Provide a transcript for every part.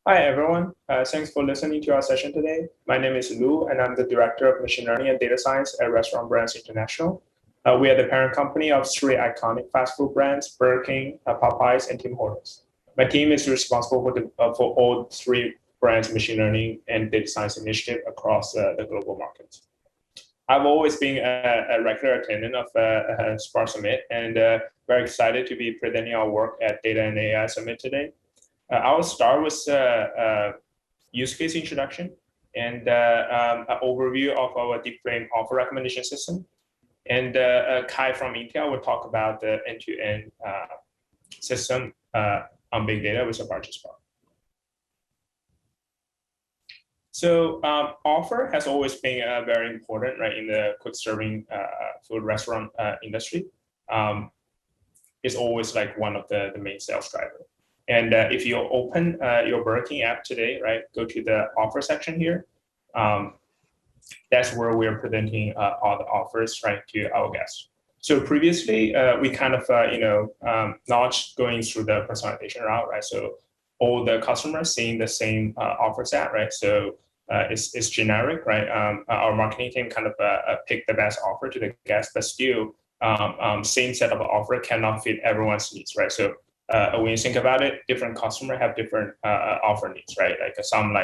Hi, everyone. Thanks for listening to our session today. My name is Lu, and I'm the Director of Machine Learning and Data Science at Restaurant Brands International. We are the parent company of three iconic fast food brands, Burger King, Popeyes, and Tim Hortons. My team is responsible for all three brands' machine learning and data science initiative across the global market. I've always been a regular attendant of Spark Summit, and very excited to be presenting our work at Data and AI Summit today. I will start with use case introduction and an overview of our DeepFlame offer recommendation system. And Kai from Intel will talk about the end-to-end system on big data with Apache Spark. So offer has always been very important, right, in the quick serving food restaurant industry. It's always like one of the main sales drivers. And if you open your Burger King app today, right, go to the offer section here. That's where we're presenting all the offers, right, to our guests. So previously, we kind of, not going through the personalization route, right? So all the customers seeing the same offer set, right? So it's generic, right? Our marketing team kind of pick the best offer to the guest, but still same set of offer cannot fit everyone's needs, right? So when you think about it, different customers have different offer needs, right? Like some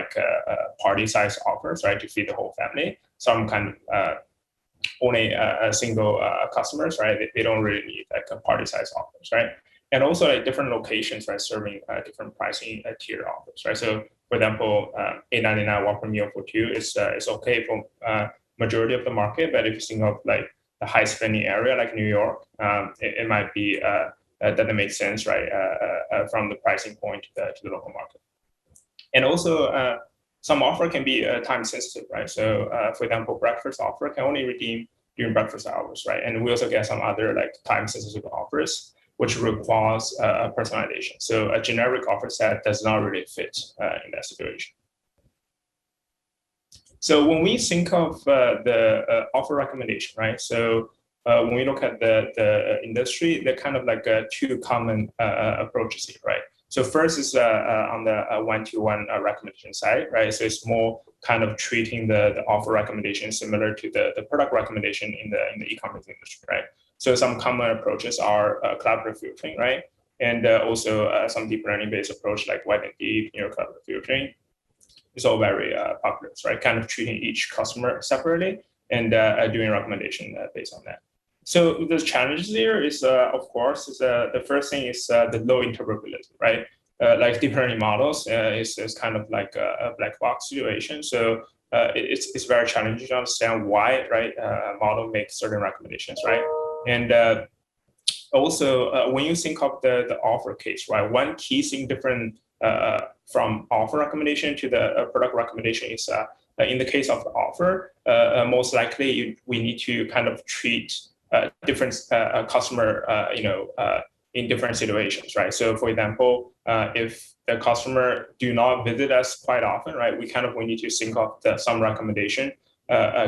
party size offers, right, to feed the whole family. Some kind of only a single customers, right? They don't really need like a party size offers, right? And also like different locations, right, serving different pricing tier offers, right? So for example, $8.99 Whopper meal for two is okay for majority of the market, but if you think of like the high spending area like New York, it might be doesn't make sense, right, from the pricing point to the local market. And also, some offer can be time sensitive, right? So, for example, breakfast offer can only redeem during breakfast hours, right? And we also get some other like time sensitive offers, which requires personalization. So a generic offer set does not really fit in that situation. So when we think of the offer recommendation, right? So when we look at the industry, they're kind of like two common approaches here, right? So first is on the one-to-one recommendation side, right? So it's more kind of treating the offer recommendation similar to the product recommendation in the e-commerce industry, right? So some common approaches are collaborative filtering, right? And also some deep learning-based approach like wide and deep, collaborative filtering. It's all very popular, right? Kind of treating each customer separately and doing recommendation based on that. So the challenges here is, of course, the first thing is the low interpretability, right? Like deep learning models is kind of like a black box situation. So it's very challenging to understand why, right? A model makes certain recommendations, right? And also, when you think of the offer case, right? One key thing different from offer recommendation to the product recommendation is in the case of the offer, most likely we need to kind of treat different customer, in different situations, right? So, for example, if the customer do not visit us quite often, right, we need to think of some recommendation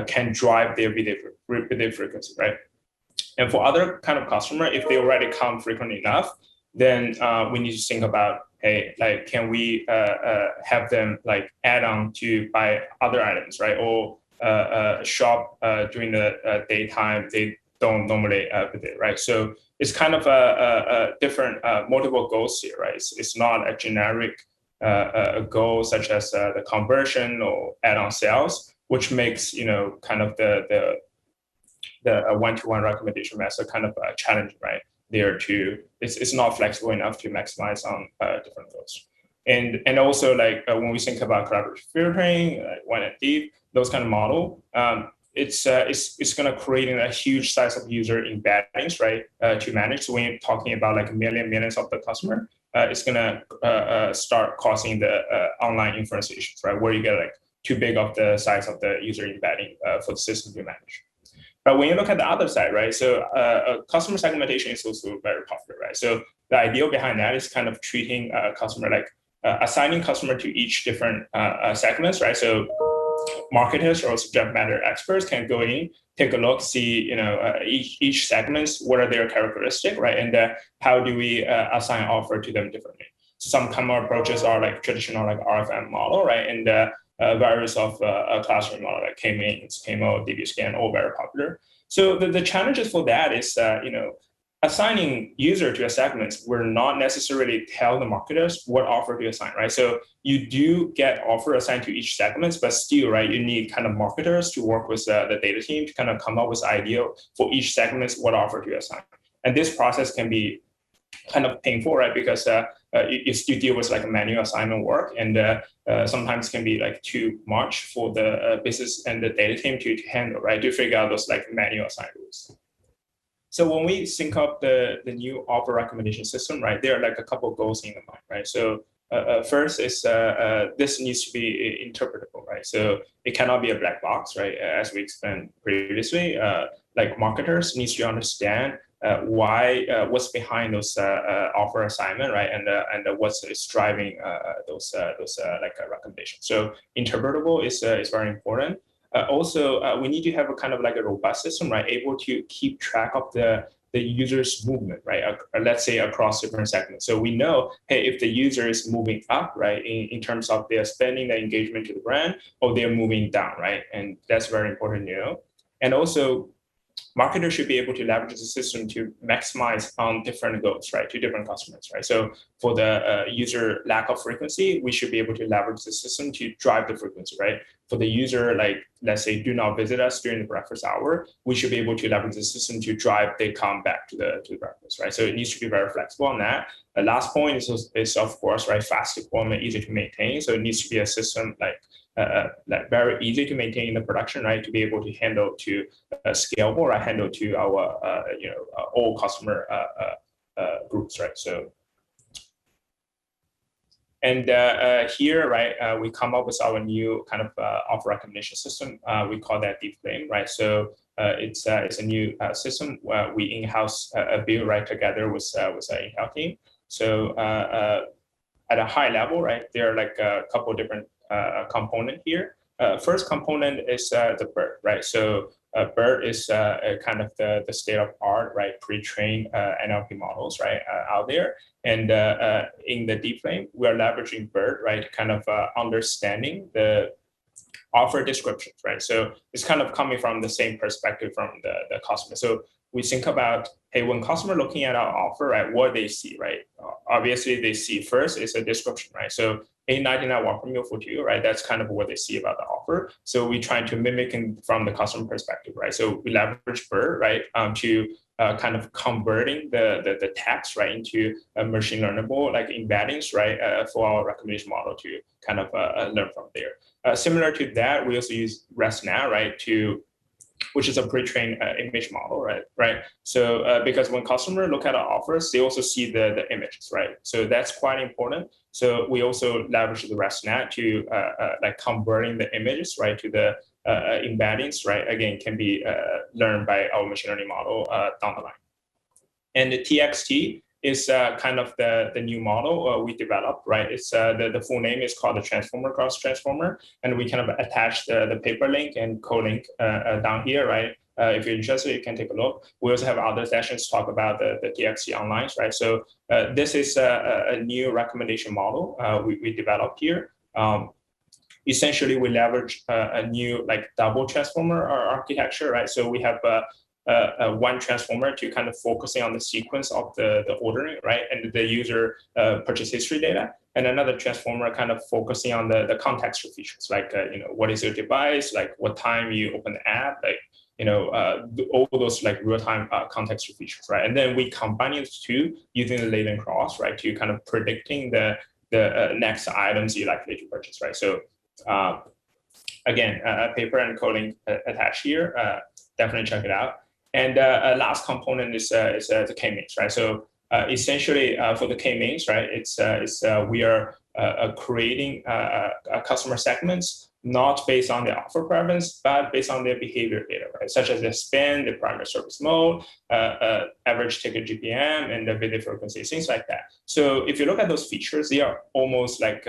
can drive their visit frequency, right? And for other kind of customer, if they already come frequently enough, then we need to think about, hey, like, can we have them like add on to buy other items, right? Or shop during the daytime they don't normally visit, right? So it's kind of a different multiple goals here, right? It's not a generic goal such as the conversion or add-on sales, which makes kind of the one-to-one recommendation method kind of challenging, right? There too, it's not flexible enough to maximize on different goals. And also like when we think about collaborative filtering, wide and deep, those kind of model, it's going to create a huge size of user embeddings, right, to manage. So when you're talking about like millions of the customer, it's going to start causing the online inference issues, right, where you get like too big of the size of the user embedding for the system to manage. But when you look at the other side, right, so customer segmentation is also very popular, right? So the idea behind that is kind of treating a customer like assigning customer to each different segments, right? So marketers or subject matter experts can go in, take a look, see each segments, what are their characteristics, right? And how do we assign offer to them differently? some common approaches are like traditional like RFM model, right? And various of classroom model like K-means, K-mode, DB-scan, all very popular. So the challenges for that is assigning user to a segment will not necessarily tell the marketers what offer to assign, right? So you do get offer assigned to each segment, but still, right, you need kind of marketers to work with the data team to kind of come up with idea for each segment what offer to assign. And this process can be kind of painful, right? Because you deal with like manual assignment work, and sometimes can be like too much for the business and the data team to handle, right? To figure out those like manual assign rules. So when we sync up the new offer recommendation system, right, there are like a couple of goals in the mind, right? So first is this needs to be interpretable, right? So it cannot be a black box, right? As we explained previously, like marketers needs to understand why, what's behind those offer assignment, right? And what's is driving those like recommendations. So interpretable is very important. Also, we need to have a kind of like a robust system, right? Able to keep track of the user's movement, right? Let's say across different segments. So we know, hey, if the user is moving up, right, in terms of their spending, their engagement to the brand, or they're moving down, right? And that's very important to know. And also, marketers should be able to leverage the system to maximize on different goals, right, to different customers, right? So for the user lack of frequency, we should be able to leverage the system to drive the frequency, right? For the user, like, let's say, do not visit us during the breakfast hour, we should be able to leverage the system to drive they come back to the breakfast, right? So it needs to be very flexible on that. The last point is of course, right, fast deployment, easy to maintain. So it needs to be a system like very easy to maintain in the production, right? To be able to handle to scalable, right? Handle to our all customer groups, right? So, and here, right, we come up with our new kind of offer recognition system. We call that DeepFlame, right? So it's a new system where we in-house build right together with our in-house team. So at a high level, right, there are like a couple different component here. First component is the BERT, right? So BERT is kind of the state of art, right? Pre-trained NLP models, right, out there. And in the DeepFlame, we are leveraging BERT, right, kind of understanding the offer descriptions, right? So it's kind of coming from the same perspective from the customer. So we think about, hey, when customer looking at our offer, right, what they see, right? Obviously, they see first is a description, right? So $8.99 Whopper meal for two, right? That's kind of what they see about the offer. So we try to mimic from the customer perspective, right? So we leverage BERT, right, to kind of converting the text, right, into a machine learnable like embeddings, right, for our recommendation model to kind of learn from there. Similar to that, we also use ResNet, right, which is a pre-trained image model, right? So because when customers look at our offers, they also see the images, right? So that's quite important. So we also leverage the ResNet to like converting the images, right, to the embeddings, right? Again, can be learned by our machine learning model down the line. And the TXT is kind of the new model we developed, right? It's the full name is called the Transformer Cross Transformer, and we kind of attach the paper link and code link down here, right? If you're interested, you can take a look. We also have other sessions to talk about the TXT online, right? So this is a new recommendation model we developed here. Essentially, we leverage a new like double transformer architecture, right? So we have one transformer to kind of focusing on the sequence of the ordering, right, and the user purchase history data, and another transformer kind of focusing on the contextual features, like what is your device, like what time you open the app, like all those like real-time contextual features, right? And then we combine these two using the latent cross, right, to kind of predicting the next items you're likely to purchase, right? So again, paper and coding attached here. Definitely check it out. And last component is the K-means, right? So essentially for the K-means, right, it's we are creating customer segments not based on their offer preference, but based on their behavior data, right? Such as the spend, the primary service mode, average ticket GPM, and the visit frequency, things like that. So if you look at those features, they are almost like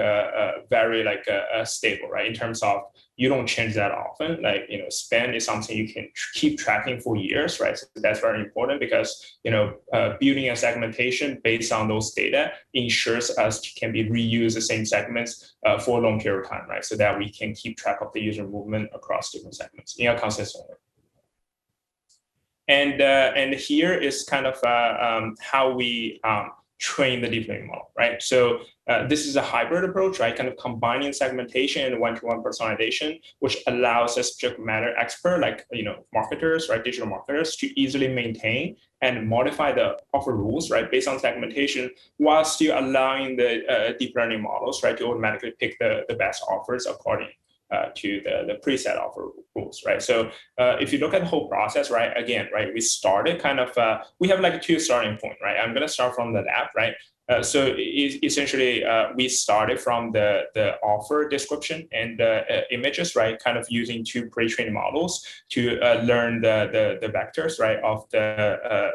very like stable, right? In terms of you don't change that often. Like, spend is something you can keep tracking for years, right? So that's very important because, building a segmentation based on those data ensures us can be reuse the same segments for a long period of time, right? So that we can keep track of the user movement across different segments in a consistent way. And here is kind of how we train the deep learning model, right? So this is a hybrid approach, right? Kind of combining segmentation and one-to-one personalization, which allows a subject matter expert, like marketers, right, digital marketers, to easily maintain and modify the offer rules, right, based on segmentation, while still allowing the deep learning models, right, to automatically pick the best offers according to the preset offer rules, right? So if you look at the whole process, right, again, right, we started kind of, we have like two starting point, right? I'm gonna start from the lab, right? So essentially, we started from the offer description and images, right? Kind of using two pre-trained models to learn the vectors, right, of the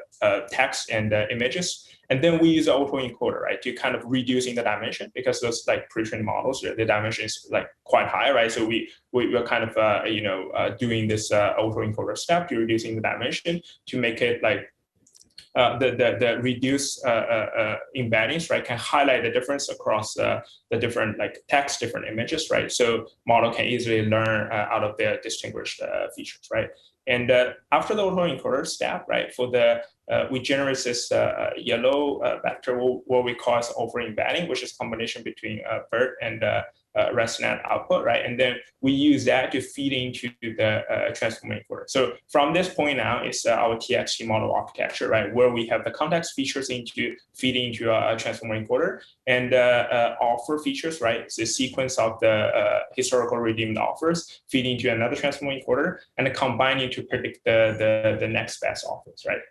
text and the images. And then we use the autoencoder, right, to kind of reducing the dimension, because those like pre-trained models, the dimension is like quite high, right? So we're kind of doing this autoencoder step to reducing the dimension to make it like the reduced embeddings, right, can highlight the difference across the different like text, different images, right? So model can easily learn out of their distinguished features, right? And after the autoencoder step, right, for the we generate this yellow vector, what we call as over embedding, which is a combination between BERT and ResNet output, right? And then we use that to feed into the transformer encoder. So from this point now, it's our TXT model architecture, right, where we have the context features feeding into a transformer encoder, and offer features, right, the sequence of the historical redeemed offers feeding into another transformer encoder, and combining to predict the next best offers, right,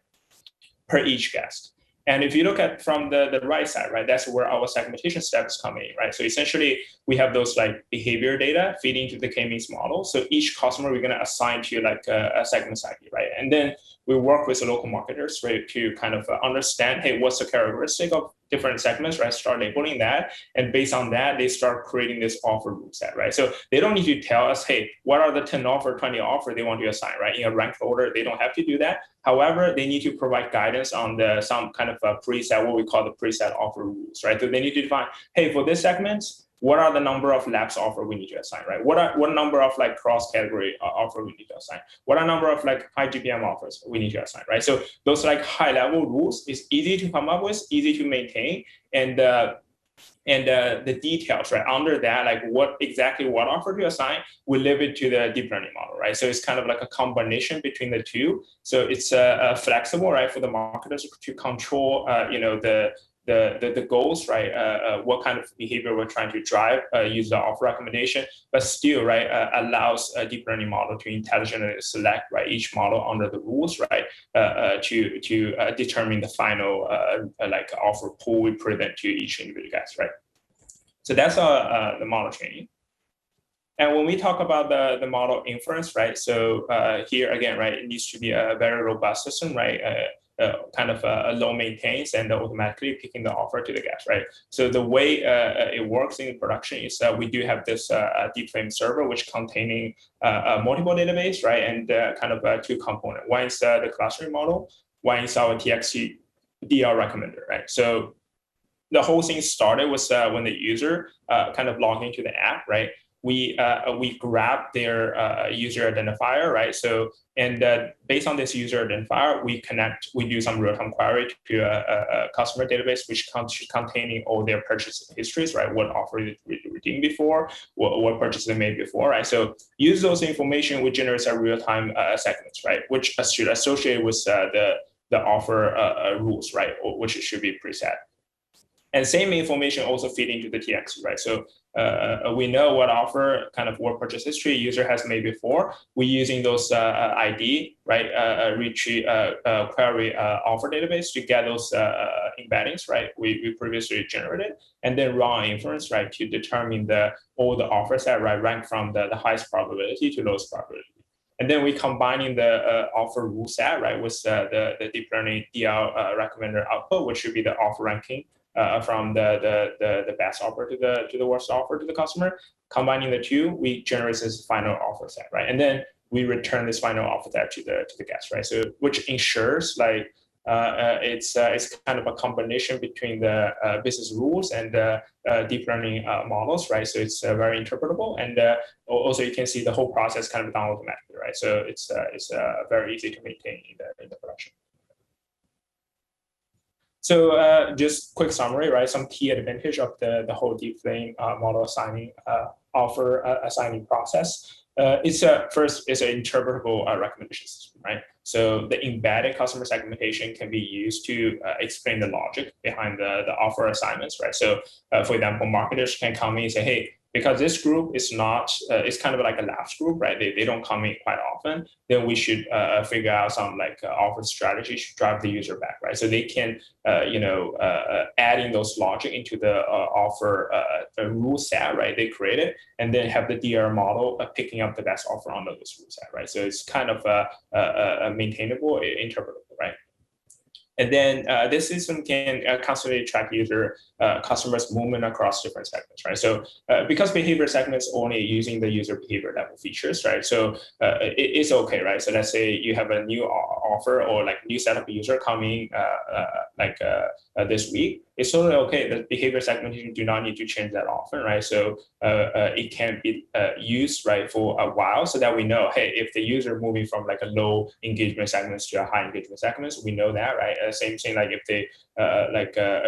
per each guest. And if you look at from the right side, right, that's where our segmentation steps come in, right? So essentially, we have those like behavior data feeding into the K-means model. So each customer we're going to assign to like a segment ID, right? And then we work with the local marketers, right, to kind of understand, hey, what's the characteristic of different segments, right? Start labeling that, and based on that, they start creating this offer rule set, right? So they don't need to tell us, hey, what are the 10 offer, 20 offer they want to assign, right? In a ranked order, they don't have to do that. However, they need to provide guidance on some kind of a preset, what we call the preset offer rules, right? So they need to define, hey, for this segment, what are the number of labs offer we need to assign, right? What number of like cross-category offer we need to assign? What are number of like high GPM offers we need to assign, right? So those like high-level rules is easy to come up with, easy to maintain, and the details, right, under that, like what offer to assign, we leave it to the deep learning model, right? So it's kind of like a combination between the two. So it's flexible, right, for the marketers to control, the goals, right? What kind of behavior we're trying to drive, use the offer recommendation, but still, right, allows a deep learning model to intelligently select, right, each model under the rules, right, to determine the final like offer pool we present to each individual guest, right? So that's the model training. And when we talk about the model inference, right? So here again, right, it needs to be a very robust system, right? Kind of low maintains and automatically picking the offer to the guest, right? So the way it works in production is that we do have this DeepFlame server, which containing multiple database, right? And kind of two components. One is the clustering model, one is our TXT DR recommender, right? So the whole thing started with when the user kind of logged into the app, right? We grab their user identifier, right? So, and based on this user identifier, we do some real-time query to a customer database, which containing all their purchase histories, right? What offer they redeemed before, what purchase they made before, right? So use those information, we generate a real-time segments, right? Which should associate with the offer rules, right? Which should be preset. And same information also feed into the TXT, right? So we know what offer, kind of what purchase history user has made before. We're using those ID, right, retrieve query offer database to get those embeddings, right, we previously generated, and then run inference, right, to determine all the offers that rank from the highest probability to lowest probability. And then we combining the offer rule set, right, with the deep learning DL recommender output, which should be the offer ranking from the best offer to the worst offer to the customer. Combining the two, we generate this final offer set, right? And then we return this final offer set to the guest, right? So which ensures like it's kind of a combination between the business rules and the deep learning models, right? So it's very interpretable, and also you can see the whole process kind of done automatically, right? So it's very easy to maintain in the production. So just quick summary, right? Some key advantage of the whole DeepFlame model assigning offer assigning process. First, it's an interpretable recommendation system, right? So the embedded customer segmentation can be used to explain the logic behind the offer assignments, right? So for example, marketers can come in and say, hey, because this group is not, it's kind of like a lapse group, right? They don't come in quite often, then we should figure out some like offer strategy to drive the user back, right? So they can, adding those logic into the offer rule set, right? They create it and then have the DR model picking up the best offer under this rule set, right? So it's kind of a maintainable, interpretable, right? And then this system can constantly track customers' movement across different segments, right? So because behavior segments only using the user behavior level features, right? So it's okay, right? So let's say you have a new offer or like new set of user coming this week. It's totally okay. The behavior segmentation do not need to change that often, right? So it can be used, right, for a while, so that we know, hey, if the user moving from like a low engagement segments to a high engagement segments, we know that, right? Same thing, like if they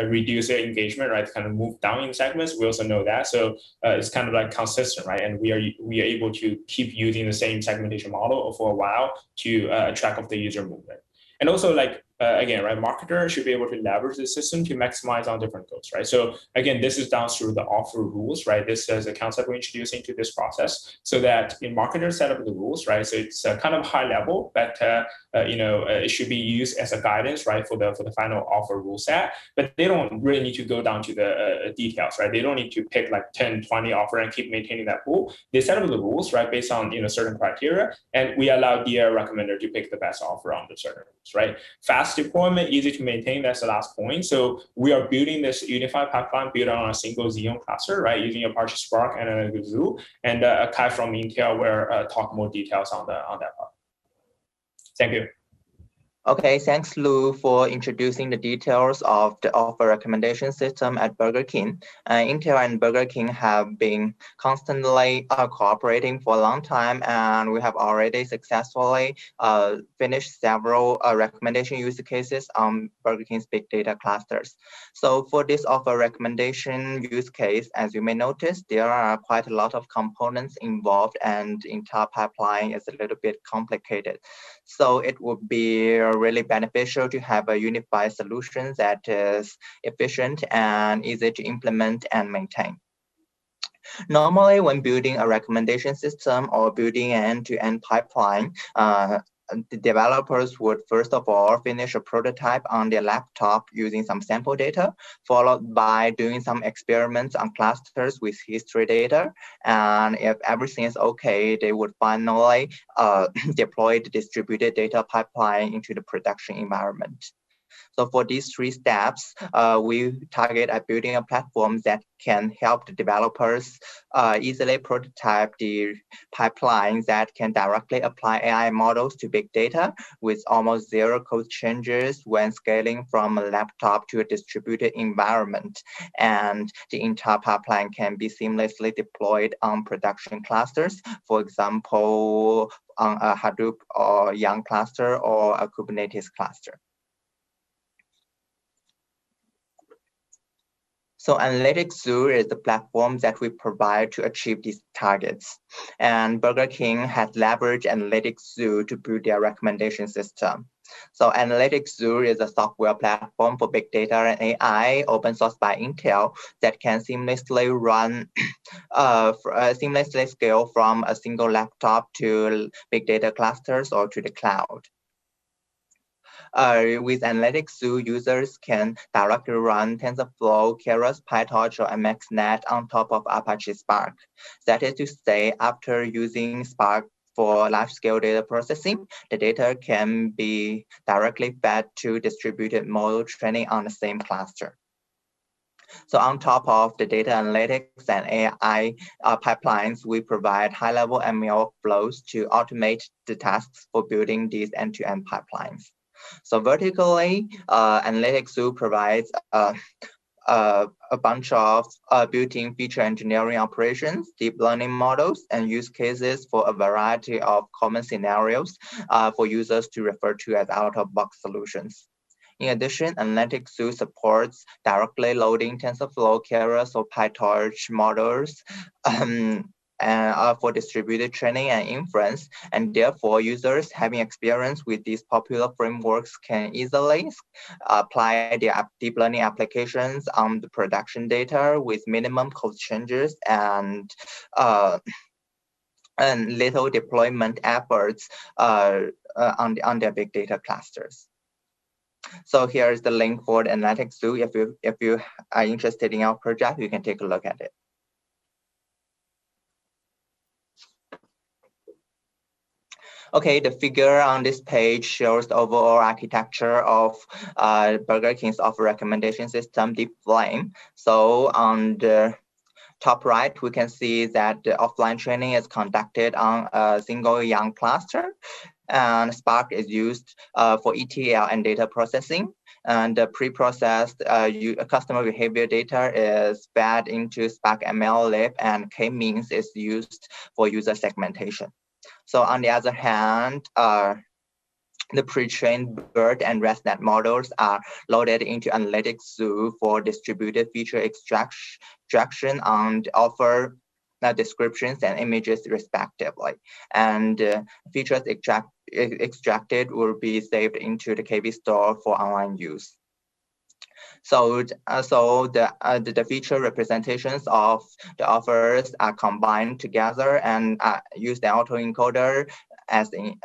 reduce their engagement, right, kind of move down in segments, we also know that. So it's kind of like consistent, right? And we are able to keep using the same segmentation model for a while to track of the user movement. And also, like, again, right, marketers should be able to leverage the system to maximize on different goals, right? So again, this is done through the offer rules, right? This is a concept we're introducing to this process, so that in marketers set up the rules, right? So it's kind of high level, but it should be used as a guidance, right, for the final offer rule set. But they don't really need to go down to the details, right? They don't need to pick like 10, 20 offer and keep maintaining that rule. They set up the rules, right, based on certain criteria, and we allow the recommender to pick the best offer on the certain rules, right? Fast deployment, easy to maintain, that's the last point. So we are building this unified pipeline built on a single Xeon cluster, right, using Apache Spark and a Zoo, and Kai from Intel will talk more details on that part. Thank you. Okay, thanks, Lou, for introducing the details of the offer recommendation system at Burger King. Intel and Burger King have been constantly cooperating for a long time, and we have already successfully finished several recommendation use cases on Burger King's big data clusters. So for this offer recommendation use case, as you may notice, there are quite a lot of components involved, and the entire pipeline is a little bit complicated. So it would be really beneficial to have a unified solution that is efficient and easy to implement and maintain. Normally, when building a recommendation system or building an end-to-end pipeline, the developers would first of all finish a prototype on their laptop using some sample data, followed by doing some experiments on clusters with history data. And if everything is okay, they would finally deploy the distributed data pipeline into the production environment. So for these three steps, we target at building a platform that can help the developers easily prototype the pipelines that can directly apply AI models to big data with almost zero code changes when scaling from a laptop to a distributed environment. And the entire pipeline can be seamlessly deployed on production clusters, for example, on a Hadoop or Yarn cluster or a Kubernetes cluster. So Analytics Zoo is the platform that we provide to achieve these targets. And Burger King has leveraged Analytics Zoo to build their recommendation system. So Analytics Zoo is a software platform for big data and AI, open source by Intel, that can seamlessly run, seamlessly scale from a single laptop to big data clusters or to the cloud. With Analytics Zoo, users can directly run TensorFlow, Keras, PyTorch, or MXNet on top of Apache Spark. That is to say, after using Spark for large-scale data processing, the data can be directly fed to distributed model training on the same cluster. So on top of the data analytics and AI pipelines, we provide high-level ML flows to automate the tasks for building these end-to-end pipelines. So vertically, Analytics Zoo provides a bunch of built-in feature engineering operations, deep learning models, and use cases for a variety of common scenarios for users to refer to as out-of-box solutions. In addition, Analytics Zoo supports directly loading TensorFlow, Keras, or PyTorch models for distributed training and inference, and therefore users having experience with these popular frameworks can easily apply their deep learning applications on the production data with minimum code changes and little deployment efforts on their big data clusters. So here is the link for the Analytics Zoo. If you are interested in our project, you can take a look at it. Okay, the figure on this page shows the overall architecture of Burger King's offer recommendation system, DeepFlame. So on the top right, we can see that the offline training is conducted on a single YARN cluster, and Spark is used for ETL and data processing. And the pre-processed customer behavior data is fed into Spark MLlib, and K-means is used for user segmentation. So on the other hand, the pre-trained BERT and ResNet models are loaded into Analytics Zoo for distributed feature extraction on the offer descriptions and images respectively. And features extracted will be saved into the KV store for online use. So, the feature representations of the offers are combined together and use the autoencoder as the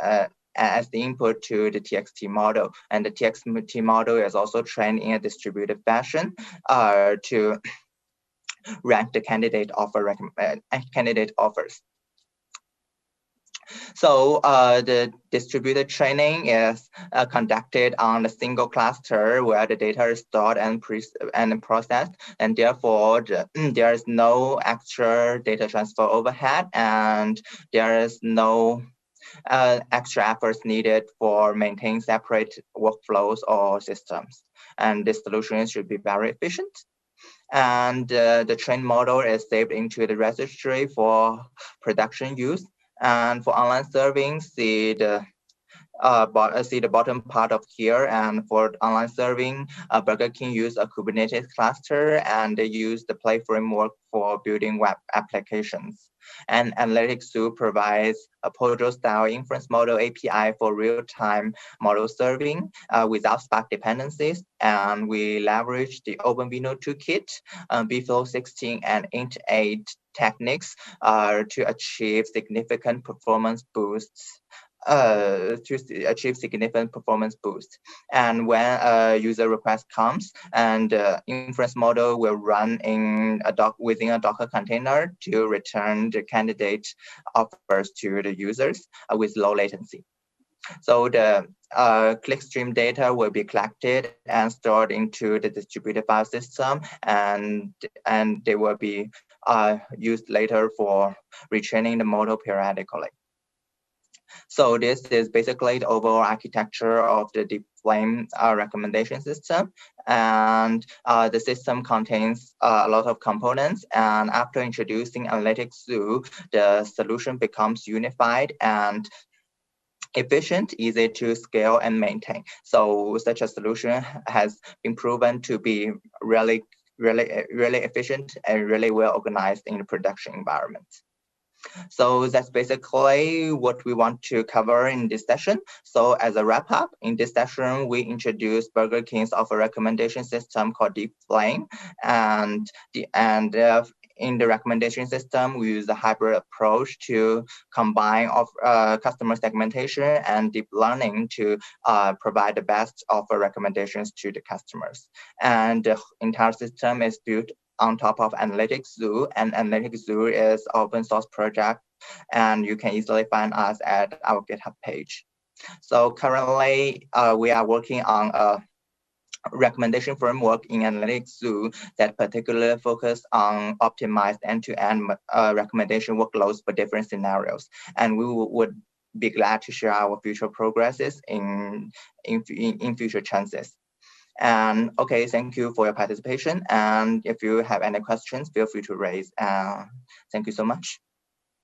input to the TXT model. And the TXT model is also trained in a distributed fashion to rank the candidate offers. So the distributed training is conducted on a single cluster where the data is stored and processed, and therefore there is no extra data transfer overhead, and there is no extra efforts needed for maintaining separate workflows or systems. And this solution should be very efficient. And the trained model is saved into the registry for production use. And for online serving, see the bottom part of here. And for online serving, Burger King use a Kubernetes cluster, and they use the Play framework for building web applications. And Analytics Zoo provides a Podro-style inference model API for real-time model serving without Spark dependencies. And we leverage the OpenVINO toolkit, BFlow 16 and Int8 techniques to achieve significant performance boosts. And when a user request comes, and inference model will run in within a Docker container to return the candidate offers to the users with low latency. So the clickstream data will be collected and stored into the distributed file system, and they will be used later for retraining the model periodically. So this is basically the overall architecture of the DeepFlame recommendation system. And the system contains a lot of components. And after introducing Analytics Zoo, the solution becomes unified and efficient, easy to scale and maintain. So such a solution has been proven to be really efficient and really well organized in the production environment. So that's basically what we want to cover in this session. So as a wrap up, in this session, we introduced Burger King's offer recommendation system called DeepFlame, and in the recommendation system, we use a hybrid approach to combine of customer segmentation and deep learning to provide the best offer recommendations to the customers. And the entire system is built on top of Analytics Zoo, and Analytics Zoo is open source project, and you can easily find us at our GitHub page. So currently, we are working on a recommendation framework in Analytics Zoo that particularly focus on optimized end-to-end recommendation workloads for different scenarios. And we would be glad to share our future progresses in future chances. And okay, thank you for your participation. And if you have any questions, feel free to raise. Thank you so much.